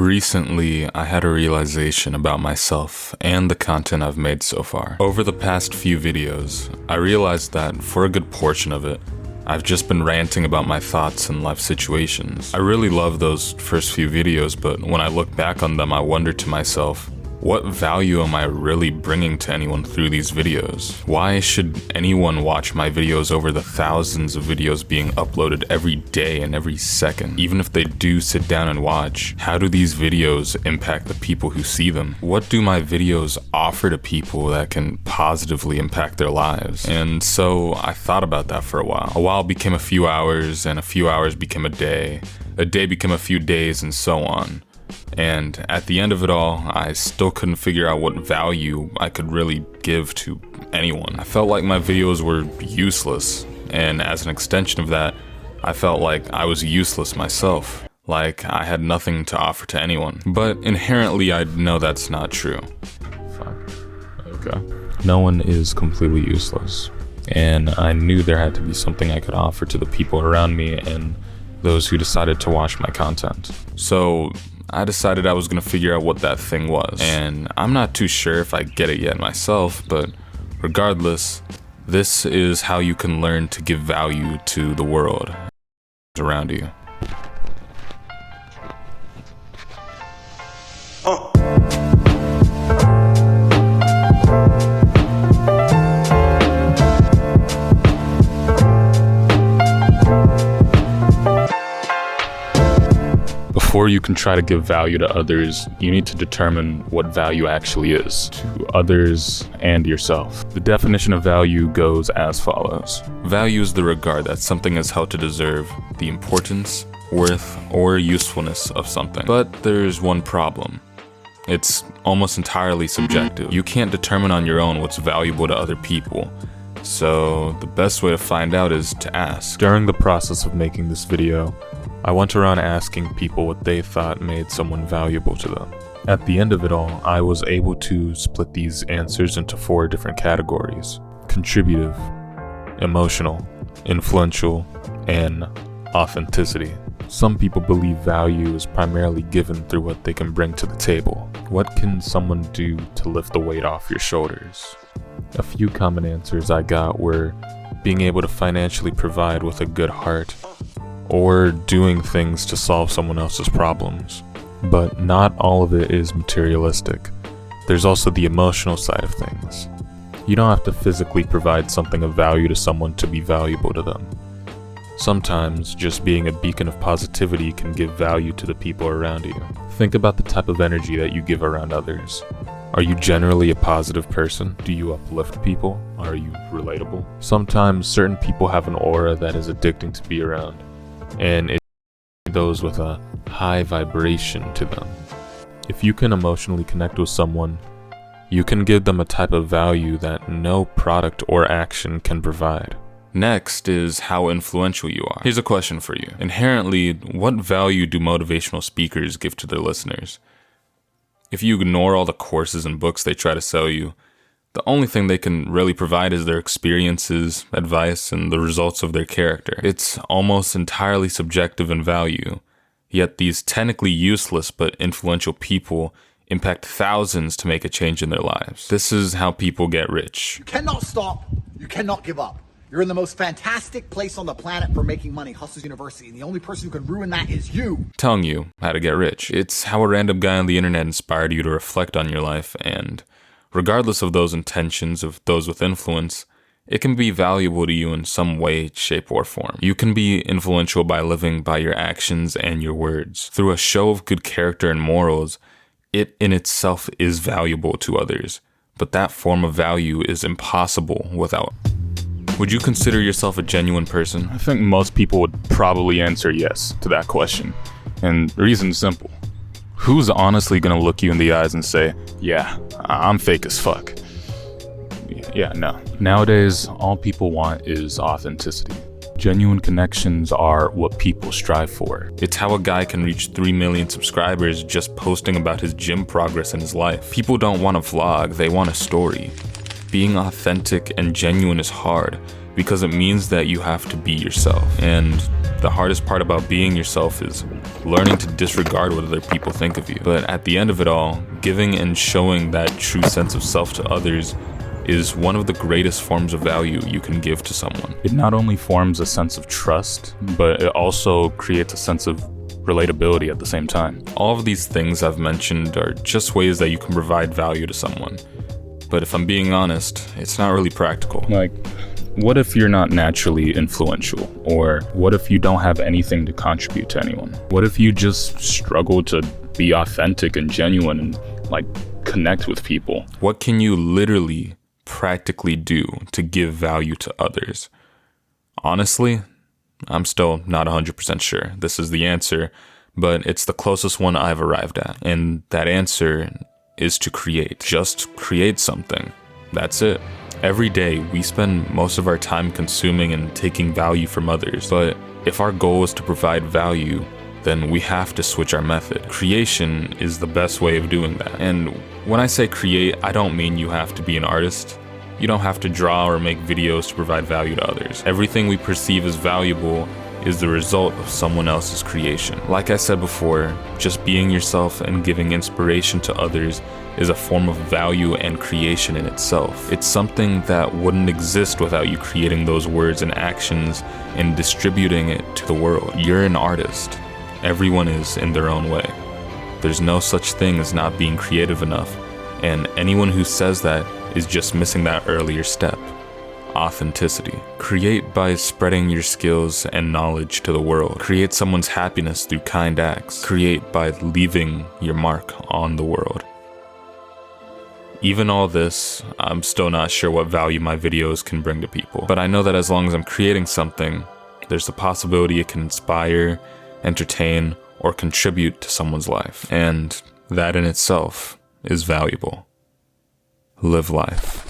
Recently, I had a realization about myself and the content I've made so far. Over the past few videos, I realized that for a good portion of it, I've just been ranting about my thoughts and life situations. I really love those first few videos, but when I look back on them, I wonder to myself, what value am I really bringing to anyone through these videos? Why should anyone watch my videos over the thousands of videos being uploaded every day and every second? Even if they do sit down and watch, how do these videos impact the people who see them? What do my videos offer to people that can positively impact their lives? And so I thought about that for a while. A while became a few hours, and a few hours became a day became a few days, and so on. And at the end of it all, I still couldn't figure out what value I could really give to anyone. I felt like my videos were useless, and as an extension of that, I felt like I was useless myself, like I had nothing to offer to anyone. But inherently, I know that's not true. Okay. No one is completely useless, and I knew there had to be something I could offer to the people around me and those who decided to watch my content. So I decided I was gonna figure out what that thing was. And I'm not too sure if I get it yet myself, but regardless, this is how you can learn to give value to the world around you. Before you can try to give value to others, you need to determine what value actually is to others and yourself. The definition of value goes as follows. Value is the regard that something is held to deserve, the importance, worth, or usefulness of something. But there's one problem. It's almost entirely subjective. You can't determine on your own what's valuable to other people. So the best way to find out is to ask. During the process of making this video, I went around asking people what they thought made someone valuable to them. At the end of it all, I was able to split these answers into 4 different categories: contributive, emotional, influential, and authenticity. Some people believe value is primarily given through what they can bring to the table. What can someone do to lift the weight off your shoulders? A few common answers I got were being able to financially provide with a good heart, or doing things to solve someone else's problems. But not all of it is materialistic. There's also the emotional side of things. You don't have to physically provide something of value to someone to be valuable to them. Sometimes just being a beacon of positivity can give value to the people around you. Think about the type of energy that you give around others. Are you generally a positive person? Do you uplift people? Are you relatable? Sometimes certain people have an aura that is addicting to be around, and it's those with a high vibration to them. If you can emotionally connect with someone, you can give them a type of value that no product or action can provide. Next is how influential you are. Here's a question for you. Inherently, what value do motivational speakers give to their listeners? If you ignore all the courses and books they try to sell you, the only thing they can really provide is their experiences, advice, and the results of their character. It's almost entirely subjective in value, yet these technically useless but influential people impact thousands to make a change in their lives. This is how people get rich. You cannot stop. You cannot give up. You're in the most fantastic place on the planet for making money, Hustlers University, and the only person who can ruin that is you. Telling you how to get rich. It's how a random guy on the internet inspired you to reflect on your life, and regardless of those intentions of those with influence, it can be valuable to you in some way, shape, or form. You can be influential by living by your actions and your words. Through a show of good character and morals, it in itself is valuable to others, but that form of value is impossible without. Would you consider yourself a genuine person? I think most people would probably answer yes to that question. And the reason's simple. Who's honestly gonna look you in the eyes and say, yeah, I'm fake as fuck? Yeah, no. Nowadays, all people want is authenticity. Genuine connections are what people strive for. It's how a guy can reach 3 million subscribers just posting about his gym progress in his life. People don't want a vlog, they want a story. Being authentic and genuine is hard because it means that you have to be yourself. And The hardest part about being yourself is learning to disregard what other people think of you. But at the end of it all, giving and showing that true sense of self to others is one of the greatest forms of value you can give to someone. It not only forms a sense of trust, but it also creates a sense of relatability at the same time. All of these things I've mentioned are just ways that you can provide value to someone. But if I'm being honest, it's not really practical. Like, what if you're not naturally influential? Or what if you don't have anything to contribute to anyone? What if you just struggle to be authentic and genuine and, like, connect with people? What can you literally, practically do to give value to others? Honestly, I'm still not 100% sure this is the answer, but it's the closest one I've arrived at. And that answer is to create. Just create something. That's it. Every day, we spend most of our time consuming and taking value from others. But if our goal is to provide value, then we have to switch our method. Creation is the best way of doing that. And when I say create, I don't mean you have to be an artist. You don't have to draw or make videos to provide value to others. Everything we perceive as valuable is the result of someone else's creation. Like I said before, just being yourself and giving inspiration to others is a form of value and creation in itself. It's something that wouldn't exist without you creating those words and actions and distributing it to the world. You're an artist. Everyone is in their own way. There's no such thing as not being creative enough, and anyone who says that is just missing that earlier step. Authenticity. Create by spreading your skills and knowledge to the world. Create someone's happiness through kind acts. Create by leaving your mark on the world. Even all this, I'm still not sure what value my videos can bring to people. But I know that as long as I'm creating something, there's the possibility it can inspire, entertain, or contribute to someone's life. And that in itself is valuable. Live life.